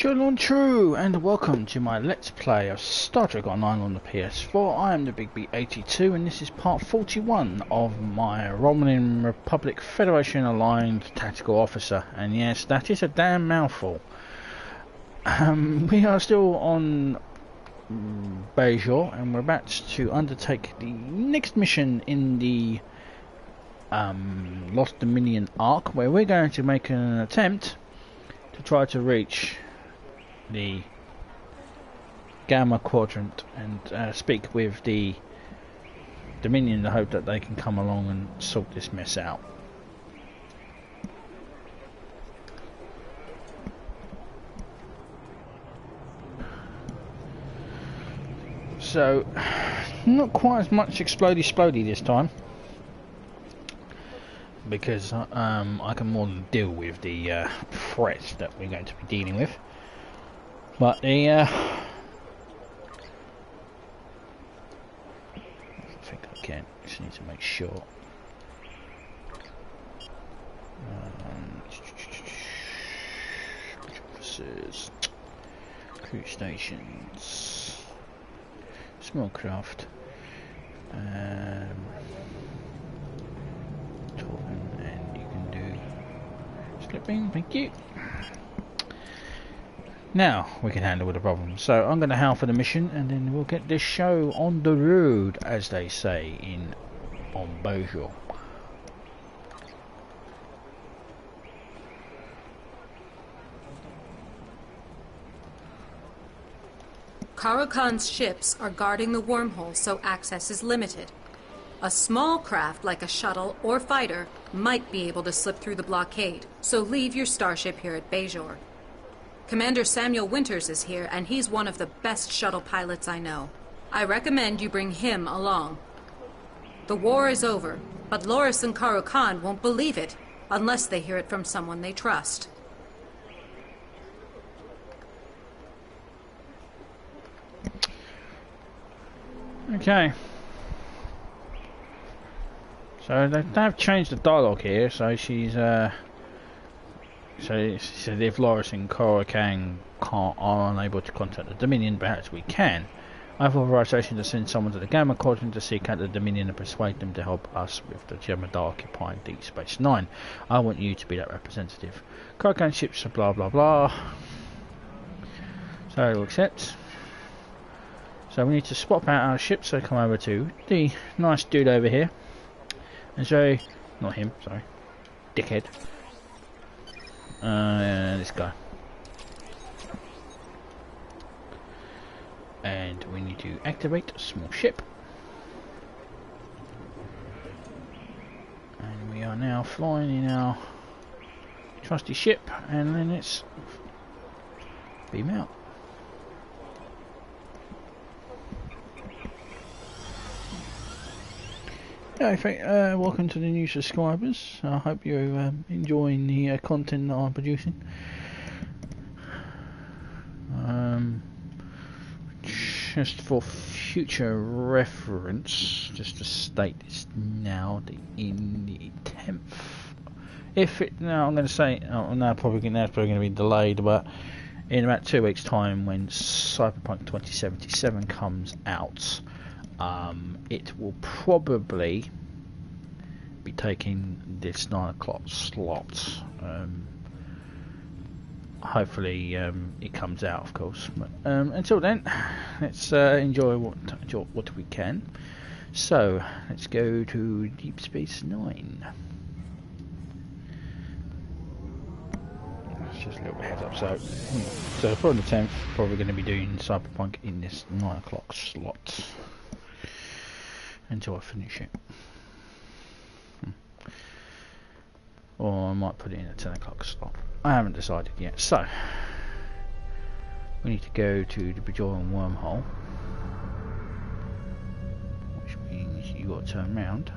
Bonjour true, and welcome to my Let's Play of Star Trek Online on the PS4. I am the Big B82, and this is part 41 of my Romulan Republic Federation Aligned Tactical Officer. And yes, that is a damn mouthful. We are still on Bajor, and we're about to undertake the next mission in the Lost Dominion arc, where we're going to make an attempt to try to reach the Gamma Quadrant and speak with the Dominion in the hope that they can come along and sort this mess out. So, not quite as much explodey this time, because I can more than deal with the threats that we're going to be dealing with. But the I think I can. Just need to make sure. Officers, crew stations, small craft. And you can do slipping. Thank you. Now we can handle the problem. So I'm going to howl for the mission, and then we'll get this show on the road, as they say on Bajor. Karakan's ships are guarding the wormhole, so access is limited. A small craft like a shuttle or fighter might be able to slip through the blockade, so leave your starship here at Bajor. Commander Samuel Winters is here, and he's one of the best shuttle pilots I know. I recommend you bring him along. The war is over, but Loris and Karakan won't believe it unless they hear it from someone they trust. Okay. So they've changed the dialogue here, so she's so she said if Loris and Karakan are unable to contact the Dominion, perhaps we can. I have authorization to send someone to the Gamma Quadrant to seek out the Dominion and persuade them to help us with the Jem'Hadar occupying Deep Space Nine. I want you to be that representative. Karakan ships are blah blah blah. So we'll accept. So we need to swap out our ships, so come over to the nice dude over here and say, not him, sorry, dickhead. This guy. And we need to activate a small ship. And we are now flying in our trusty ship, and then let's beam out. Yeah, welcome to the new subscribers. I hope you're enjoying the content that I'm producing. Just for future reference, just to state this now, in the 10th. If it now, I'm going to say, now it's probably going to be delayed, but in about 2 weeks' time, when Cyberpunk 2077 comes out. It will probably be taking this 9 o'clock slot. Hopefully it comes out, of course. But until then, let's enjoy what we can. So let's go to Deep Space Nine. Just a little heads up. So for the 10th, probably going to be doing Cyberpunk in this 9 o'clock slot. Until I finish it. Or I might put it in a 10 o'clock slot. I haven't decided yet. So, we need to go to the Bajoran wormhole. Which means you got to turn around.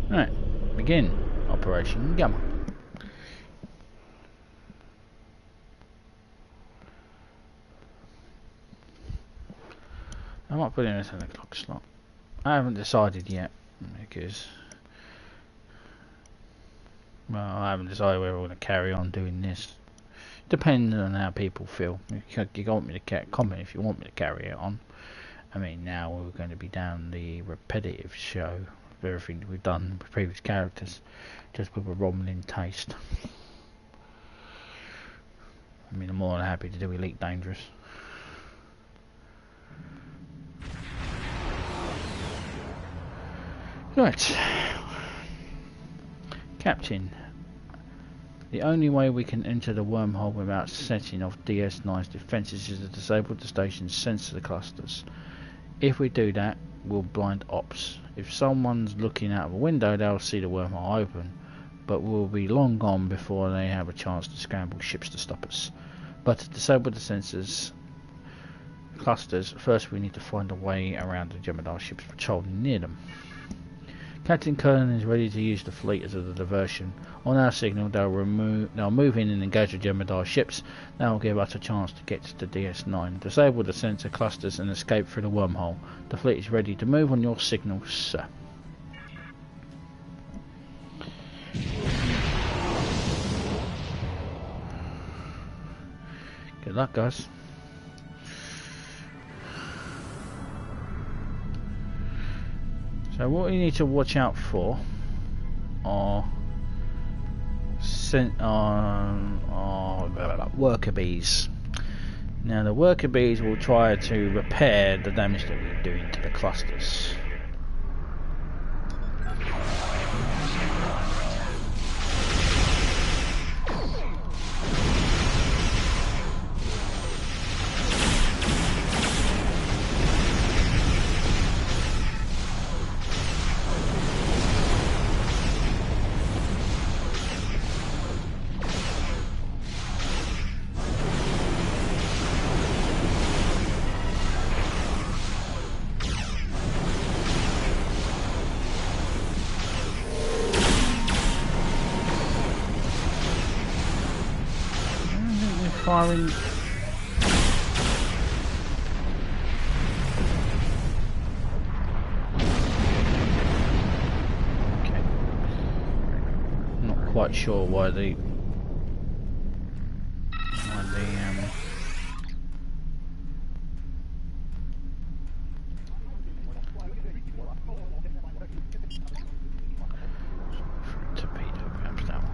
Right, begin Operation Gamma. I might put in a 10 o'clock slot. I haven't decided yet because, well, I haven't decided whether we're going to carry on doing this. Depends on how people feel. You want me to comment if you want me to carry it on. I mean, now we're going to be down the repetitive show of everything we've done with previous characters, just with a Romulan taste. I mean, I'm more than happy to do Elite Dangerous. Right, Captain. The only way we can enter the wormhole without setting off DS9's defences is to disable the station's sensor clusters. If we do that, we'll blind ops. If someone's looking out of a window, they'll see the wormhole open, but we'll be long gone before they have a chance to scramble ships to stop us. But to disable the sensors clusters, first we need to find a way around the Jem'Hadar ships patrolling near them. Captain Kernan is ready to use the fleet as a diversion. On our signal, they'll move in and engage the Jem'Hadar ships. That will give us a chance to get to the DS9, disable the sensor clusters and escape through the wormhole. The fleet is ready to move on your signal, sir. Good luck, guys. So what we need to watch out for are worker bees. Now the worker bees will try to repair the damage that we're doing to the clusters. Firing. Okay. Not quite sure why the torpedo perhaps that one.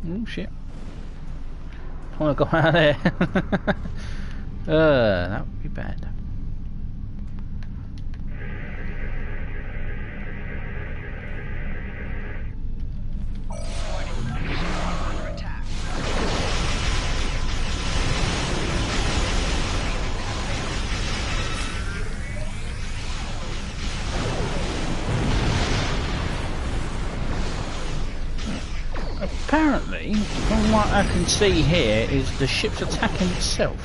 Oh shit. I want to go out of there. That would be bad. Apparently, from what I can see here, is the ship's attacking itself.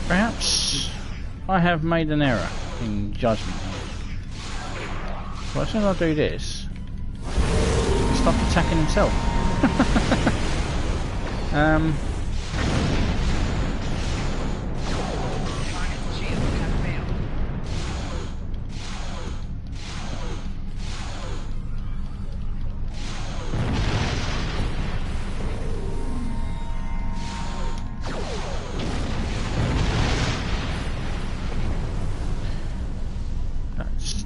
Perhaps I have made an error in judgment here. Well, as soon as I do this, it stops attacking himself.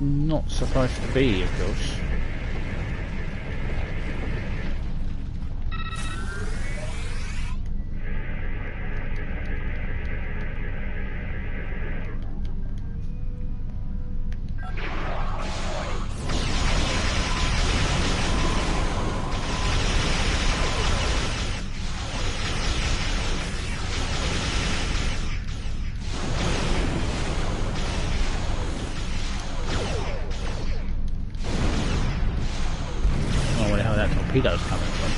Not supposed to be, of course. Torpedoes coming from.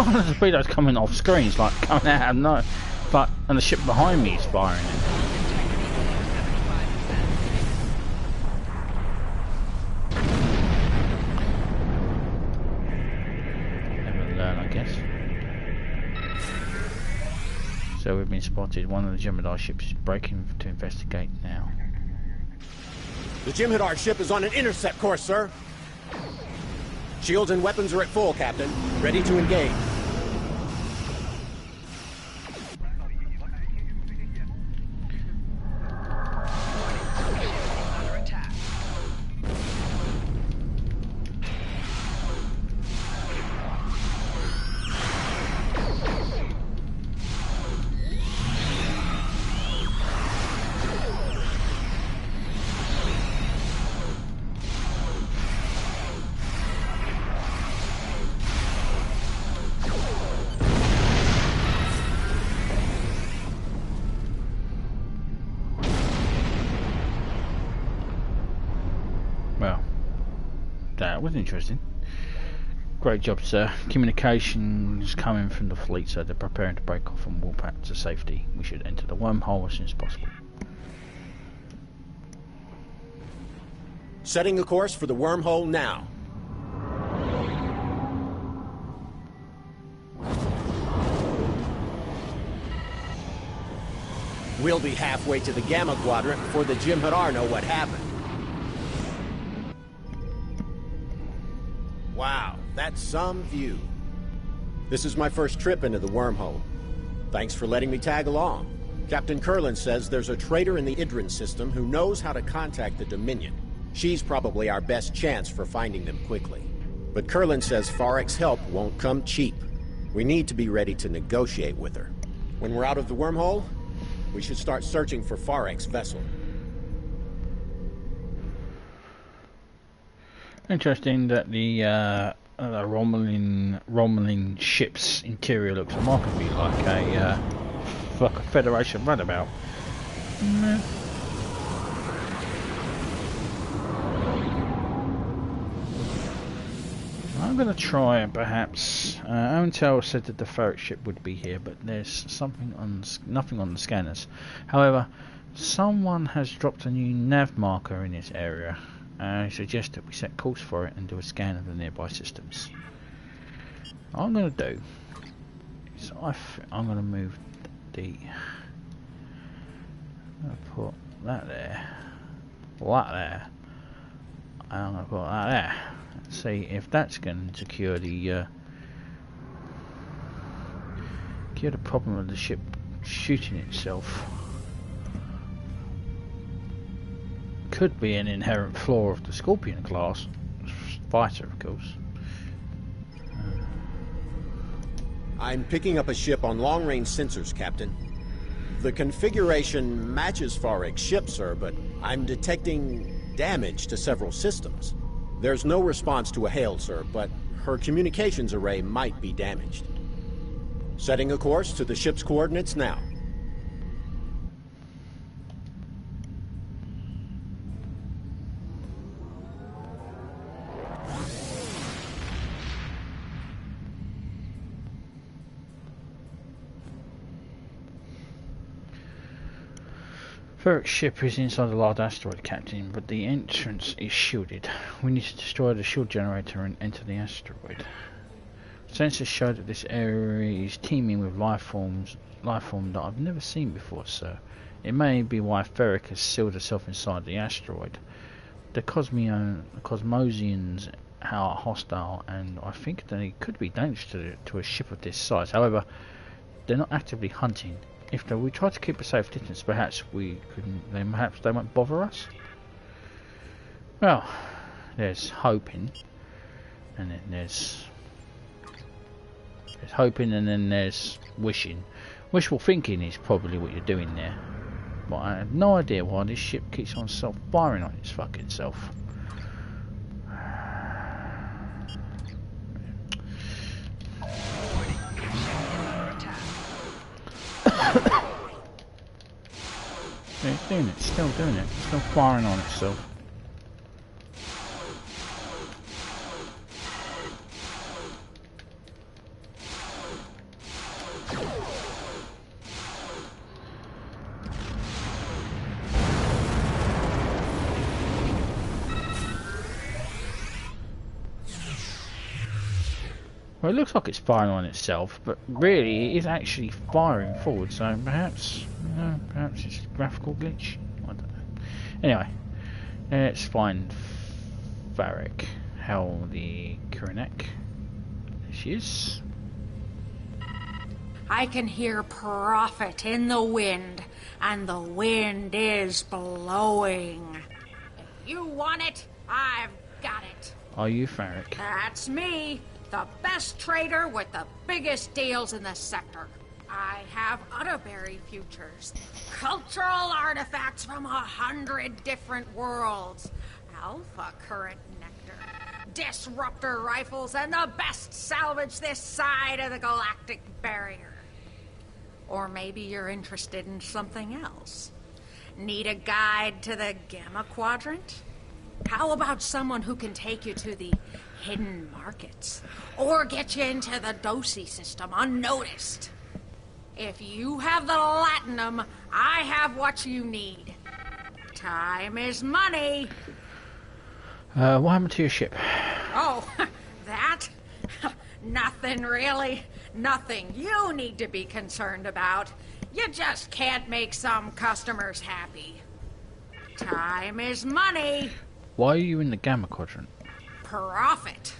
one of the torpedoes coming off screen. It's like coming out of no, but and the ship behind me is firing it. Never learn, I guess. So we've been spotted. One of the Jem'Hadar ships is breaking to investigate now. The Jem'Hadar ship is on an intercept course, sir. Shields and weapons are at full, Captain. Ready to engage. That was interesting. Great job, sir. Communications coming from the fleet, so they're preparing to break off and warp out to safety. We should enter the wormhole as soon as possible. Setting a course for the wormhole now. We'll be halfway to the Gamma Quadrant before the Jem'Hadar know what happened. Wow, that's some view. This is my first trip into the wormhole. Thanks for letting me tag along. Captain Kurlan says there's a traitor in the Idrin system who knows how to contact the Dominion. She's probably our best chance for finding them quickly. But Kurlan says Farek's help won't come cheap. We need to be ready to negotiate with her. When we're out of the wormhole, we should start searching for Farek's vessel. Interesting that the Romulan ship's interior looks remarkably like a Federation runabout. I'm going to try and perhaps. Owentel said that the ferret ship would be here, but there's nothing on the scanners. However, someone has dropped a new nav marker in this area. I suggest that we set course for it and do a scan of the nearby systems. What I'm going to do is I'm going to move the. I'm going to put that there, that there, and I'm going to put that there. See if that's going to cure the problem of the ship shooting itself. Could be an inherent flaw of the Scorpion class fighter, of course. I'm picking up a ship on long-range sensors, Captain. The configuration matches Farek's ship, sir, but I'm detecting damage to several systems. There's no response to a hail, sir, but her communications array might be damaged. Setting a course to the ship's coordinates now. Farek's ship is inside a large asteroid, Captain, but the entrance is shielded. We need to destroy the shield generator and enter the asteroid. Sensors show that this area is teeming with life form that I've never seen before, sir. It may be why Ferric has sealed herself inside the asteroid. The Cosmosians are hostile, and I think they could be dangerous to a ship of this size. However, they're not actively hunting. If we try to keep a safe distance, perhaps they won't bother us. Well, there's hoping, and then there's hoping, and then there's wishing. Wishful thinking is probably what you're doing there. But I have no idea why this ship keeps on self-firing on its fucking self. It's doing it, still doing it, still firing on itself. Well, it looks like it's firing on itself, but really it is actually firing forward, so perhaps, perhaps it's a graphical glitch. I don't know. Anyway, let's find Varric. Howdy, Kuranek. There she is. I can hear profit in the wind, and the wind is blowing. If you want it, I've got it. Are you Varric? That's me, the best trader with the biggest deals in the sector. I have Utterberry futures, cultural artifacts from 100 different worlds, alpha current nectar, disruptor rifles, and the best salvage this side of the galactic barrier. Or maybe you're interested in something else. Need a guide to the Gamma Quadrant? How about someone who can take you to the hidden markets? Or get you into the Dosi system unnoticed? If you have the Latinum, I have what you need. Time is money. What happened to your ship? Oh, that? Nothing really. Nothing you need to be concerned about. You just can't make some customers happy. Time is money. Why are you in the Gamma Quadrant? Profit.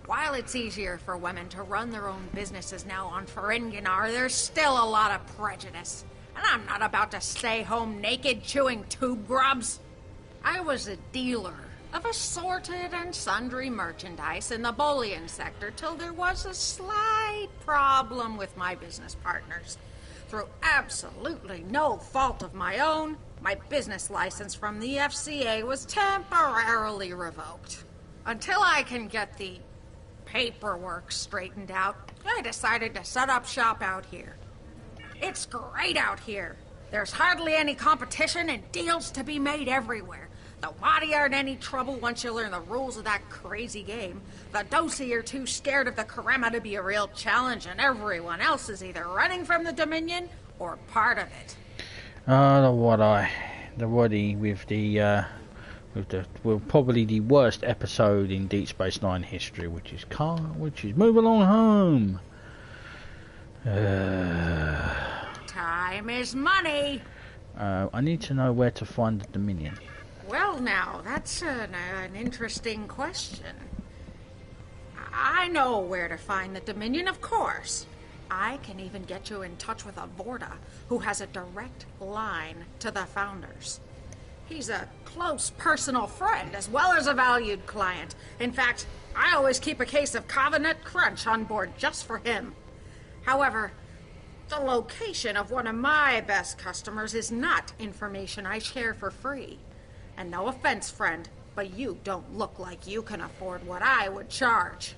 While it's easier for women to run their own businesses now on Ferenginar, there's still a lot of prejudice. And I'm not about to stay home naked chewing tube grubs. I was a dealer of assorted and sundry merchandise in the bullion sector till there was a slight problem with my business partners. Through absolutely no fault of my own, my business license from the FCA was temporarily revoked. Until I can get the paperwork straightened out, I decided to set up shop out here. It's great out here. There's hardly any competition and deals to be made everywhere. The Wadi aren't any trouble once you learn the rules of that crazy game. The Dosi are too scared of the Karema to be a real challenge, and everyone else is either running from the Dominion or part of it. The Wadi with well, probably the worst episode in Deep Space Nine history, which is Move Along Home. Time is money. I need to know where to find the Dominion. Well, now, that's an interesting question. I know where to find the Dominion, of course. I can even get you in touch with a Vorta who has a direct line to the founders. He's a close personal friend as well as a valued client. In fact, I always keep a case of Covenant Crunch on board just for him. However, the location of one of my best customers is not information I share for free. And no offense, friend, but you don't look like you can afford what I would charge.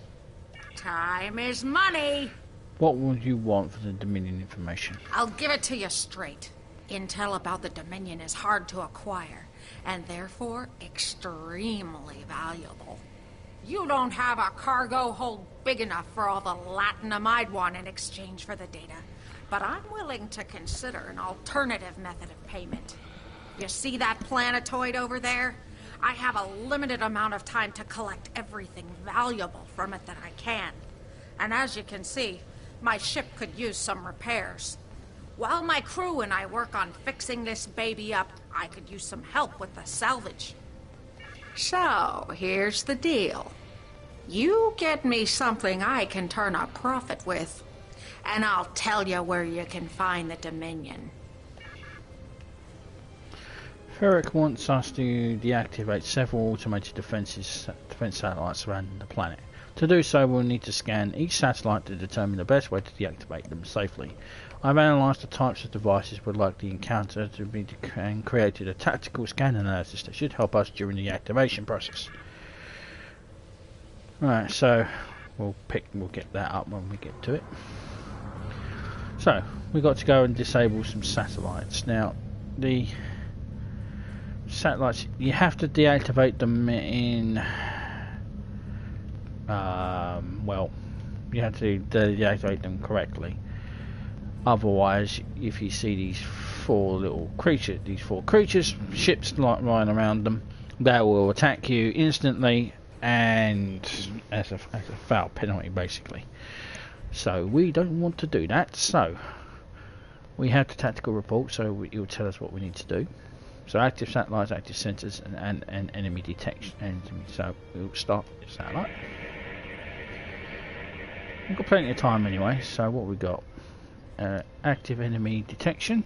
Time is money. What would you want for the Dominion information? I'll give it to you straight. Intel about the Dominion is hard to acquire, and therefore extremely valuable. You don't have a cargo hold big enough for all the Latinum I'd want in exchange for the data, but I'm willing to consider an alternative method of payment. You see that planetoid over there? I have a limited amount of time to collect everything valuable from it that I can. And as you can see, my ship could use some repairs. While my crew and I work on fixing this baby up, I could use some help with the salvage. So, here's the deal. You get me something I can turn a profit with, and I'll tell you where you can find the Dominion. Ferric wants us to deactivate several automated defense satellites around the planet. To do so, we'll need to scan each satellite to determine the best way to deactivate them safely. I've analysed the types of devices we'd likely encounter and created a tactical scan analysis that should help us during the activation process. Right, so we'll get that up when we get to it. So we've got to go and disable some satellites. Now, the satellites, you have to deactivate them in well, you have to deactivate them correctly. Otherwise, if you see these four creatures, ships lying around them, they will attack you instantly and as a foul penalty basically. So we don't want to do that, so we have the tactical report, so it will tell us what we need to do. So active satellites, active sensors, and enemy detection. So we'll start with satellite. We've got plenty of time anyway, so what we got? Active enemy detection.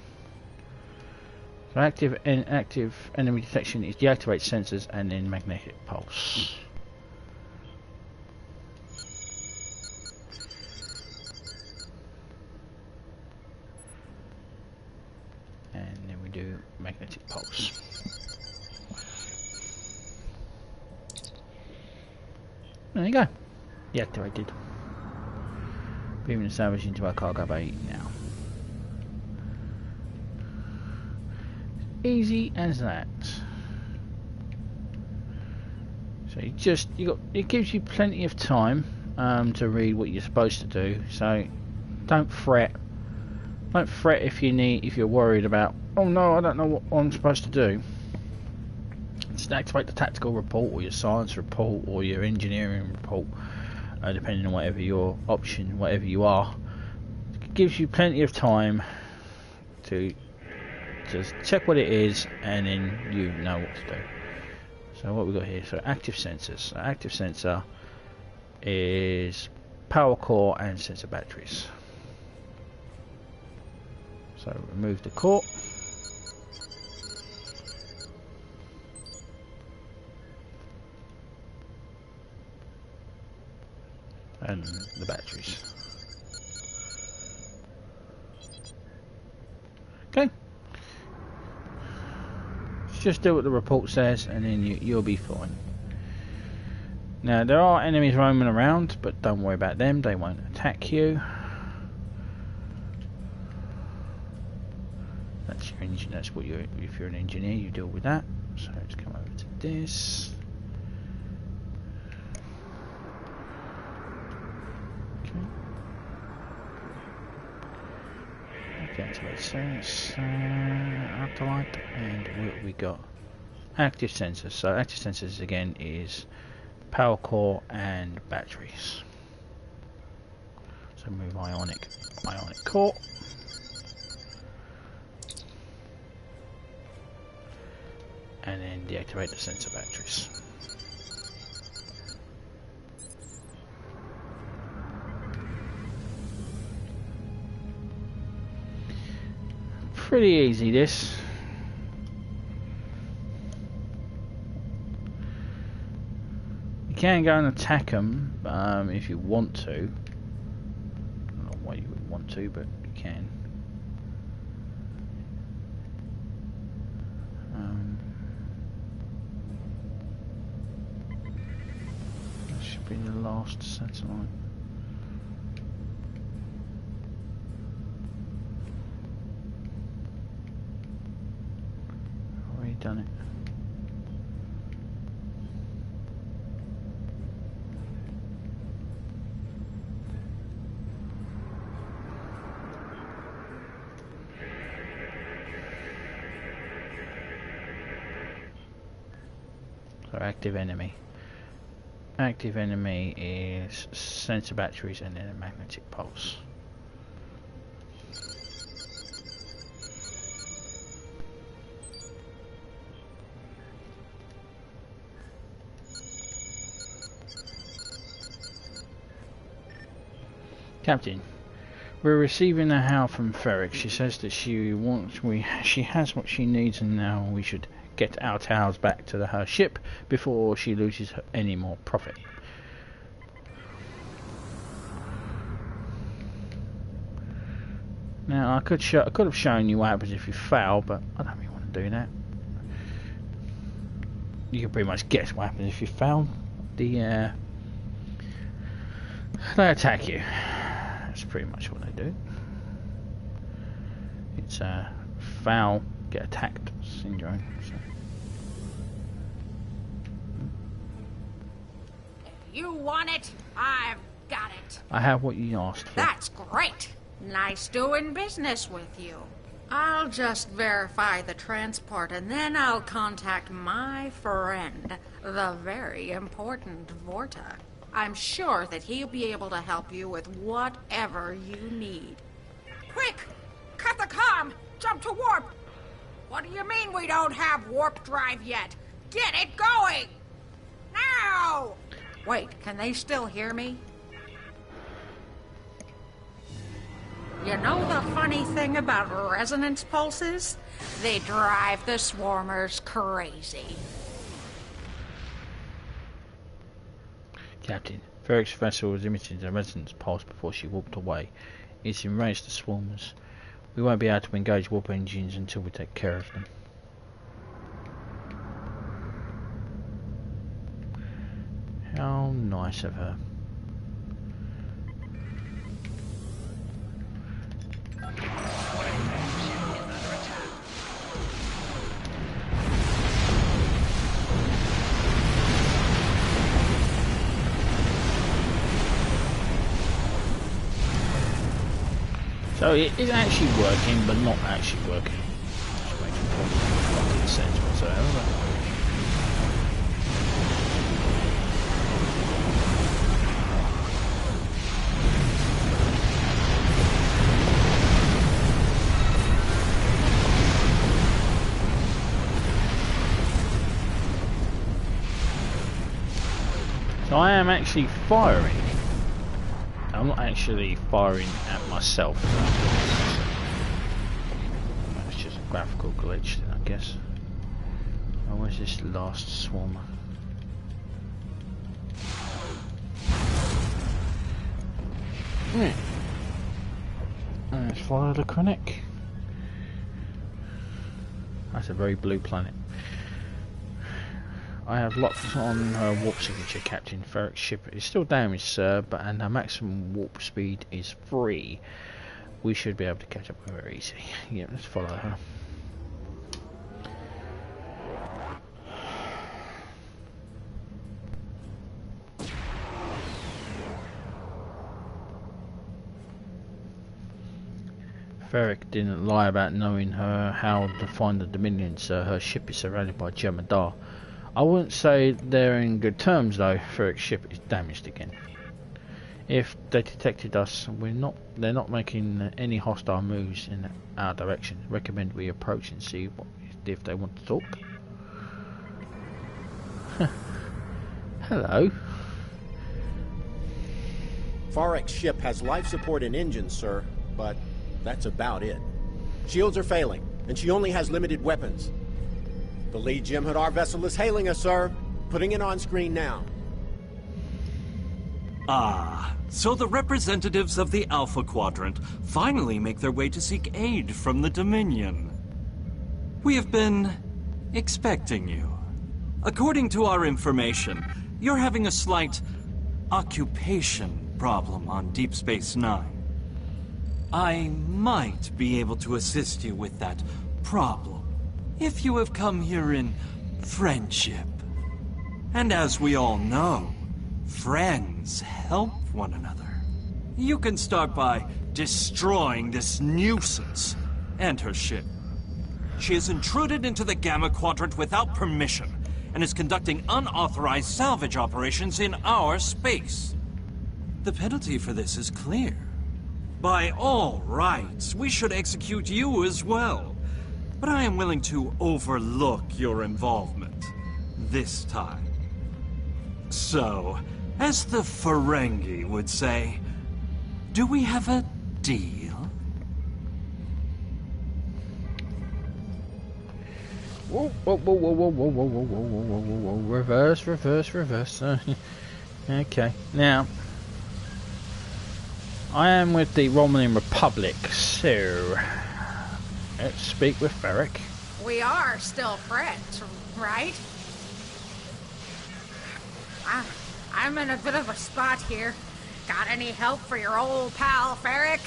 So active enemy detection is deactivate sensors and then magnetic pulse. And then we do magnetic pulse. There you go. Deactivated. Beaming the salvage into our cargo bay now. Easy as that. So it gives you plenty of time to read what you're supposed to do. So don't fret. Don't fret if you're worried about, oh no, I don't know what I'm supposed to do. Just activate the tactical report or your science report or your engineering report, depending on whatever your option, whatever you are. It gives you plenty of time to just check what it is, and then you know what to do. So what we got here? So active sensors. So active sensor is power core and sensor batteries. So remove the core. And the batteries. Okay. Just do what the report says, and then you'll be fine. Now there are enemies roaming around, but don't worry about them. They won't attack you. That's your engine. That's what you. If you're an engineer, you deal with that. So let's come over to this. Activate sensors, satellite, and what we got? Active sensors. So active sensors again is power core and batteries. So move ionic core. And then deactivate the sensor batteries. Pretty easy this. You can go and attack them if you want to. I don't know why you would want to, but you can. That should be the last satellite. Done it. So active enemy. Active enemy is sensor batteries and then a magnetic pulse. Captain, we're receiving a howl from Ferric. She says that she has what she needs, and now we should get our towers back to her ship before she loses any more profit. Now I could have shown you what happens if you fail, but I don't really want to do that. You can pretty much guess what happens if you fail. They attack you. That's pretty much what they do. It's a foul, get attacked syndrome. So. If you want it, I've got it. I have what you asked for. That's great. Nice doing business with you. I'll just verify the transport, and then I'll contact my friend, the very important Vorta. I'm sure that he'll be able to help you with whatever you need. Quick! Cut the comm! Jump to warp! What do you mean we don't have warp drive yet? Get it going! Now! Wait, can they still hear me? You know the funny thing about resonance pulses? They drive the swarmers crazy. Captain, Ferric's vessel was emitting a resonance pulse before she walked away. It's enraged the swarmers. We won't be able to engage warp engines until we take care of them. How nice of her. So it is actually working, but not actually working. Which makes fucking sense whatsoever. So I am actually firing. I'm not actually firing at myself. That's just a graphical glitch, I guess. Oh, where's this last swarmer? Let's follow the Krennic. That's a very blue planet. I have locked on her warp signature, Captain. Ferric's ship is still damaged, sir, and her maximum warp speed is 3. We should be able to catch up with her easy. Yeah, let's follow her. Ferric didn't lie about knowing her how to find the Dominion, sir. Her ship is surrounded by Jemadar. I wouldn't say they're in good terms though. Ferric's ship is damaged again. If they detected us, they're not making any hostile moves in our direction. Recommend we approach and see if they want to talk. Hello. Farrek's ship has life support and engines, sir, but that's about it. Shields are failing, and she only has limited weapons. The lead Jem'Hadar vessel is hailing us, sir. Putting it on screen now. Ah, so the representatives of the Alpha Quadrant finally make their way to seek aid from the Dominion. We have been expecting you. According to our information, you're having a slight occupation problem on Deep Space Nine. I might be able to assist you with that problem if you have come here in friendship. And as we all know, friends help one another. You can start by destroying this nuisance and her ship. She has intruded into the Gamma Quadrant without permission and is conducting unauthorized salvage operations in our space. The penalty for this is clear. By all rights, we should execute you as well. But I am willing to overlook your involvement this time. So, as the Ferengi would say, do we have a deal? Whoa, whoa, whoa, whoa, whoa, whoa, whoa, whoa, whoa, whoa, whoa, whoa, reverse, reverse, reverse. Okay, now, I am with the Romulan Republic, so let's speak with Ferric. We are still friends, right? I'm in a bit of a spot here. Got any help for your old pal, Ferric?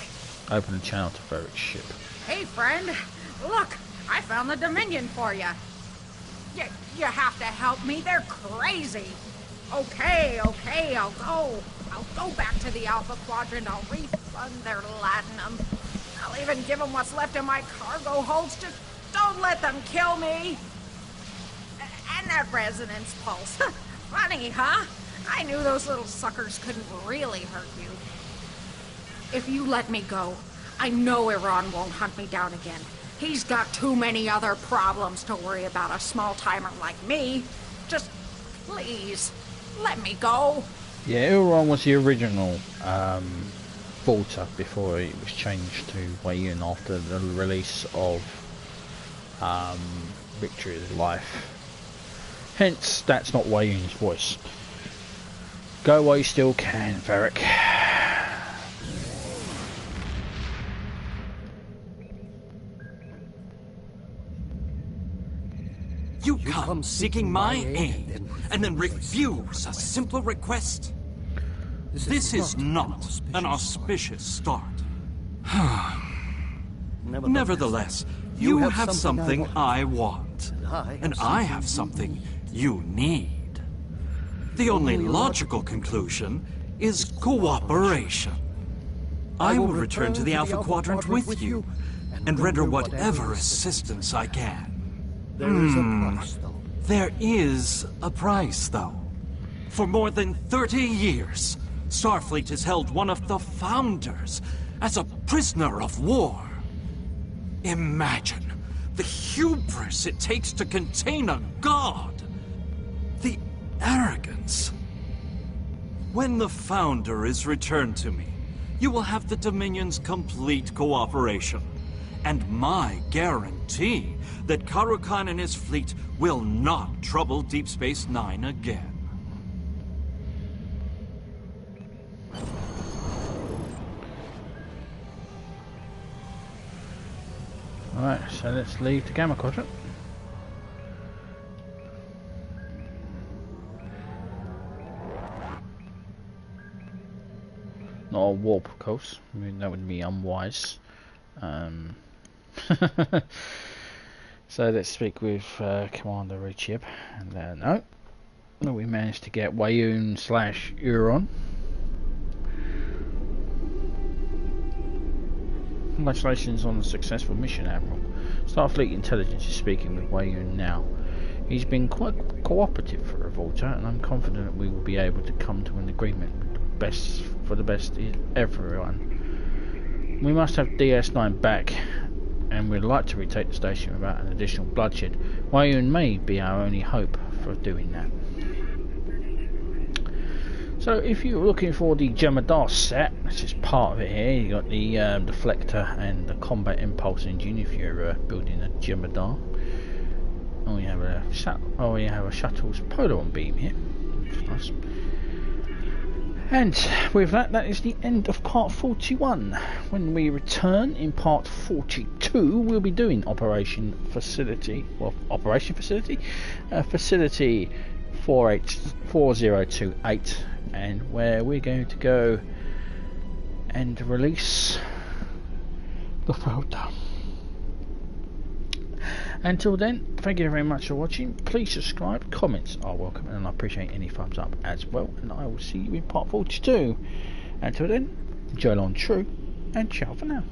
Open the channel to Ferric's ship. Hey, friend. Look, I found the Dominion for you. You have to help me. They're crazy. Okay, I'll go back to the Alpha Quadrant. I'll refund their latinum. I'll even give them what's left of my cargo holds. Just don't let them kill me. And that resonance pulse. Funny, huh? I knew those little suckers couldn't really hurt you. If you let me go, I know Iran won't hunt me down again. He's got too many other problems to worry about a small-timer like me. Just, please, let me go. Yeah, Iran was the original Volta before it was changed to Wei-Yun after the release of Victory of Life. Hence, that's not Wei-Yun's voice. Go while you still can, Varric. You come seeking my aid, and then refuse a simple request? This is not an auspicious start. Nevertheless, you have something I want, and I have something you need. The only logical conclusion is cooperation. I will return to the Alpha Quadrant with you, and render whatever assistance I can. There is a price, though. For more than 30 years, Starfleet has held one of the Founders as a prisoner of war. Imagine the hubris it takes to contain a god. The arrogance. When the Founder is returned to me, you will have the Dominion's complete cooperation, and my guarantee that Karukan and his fleet will not trouble Deep Space Nine again. Alright, so let's leave the Gamma Quadrant. Not a warp, of course. I mean, that would be unwise. So let's speak with Commander Rechib, and no, we managed to get Wei-Yun / Euron. Congratulations on the successful mission, Admiral. Starfleet Intelligence is speaking with Wei-Yun now. He's been quite cooperative for Revolta, and I'm confident that we will be able to come to an agreement for the best in everyone. We must have DS9 back, and we'd like to retake the station without an additional bloodshed. Wei-Yun may be our only hope for doing that. So if you're looking for the Jemadar set, this is part of it here. You got the deflector and the combat impulse engine if you're building a Jemadar. Oh, you have a shuttle's polaron beam here. That's nice. And with that, that is the end of part 41. When we return in part 42, we'll be doing Facility 4028, and where we're going to go and release the Volta. Until then, thank you very much for watching. Please subscribe, comments are welcome, and I appreciate any thumbs up as well, and I will see you in part 42. Until then, Jolon True, and ciao for now.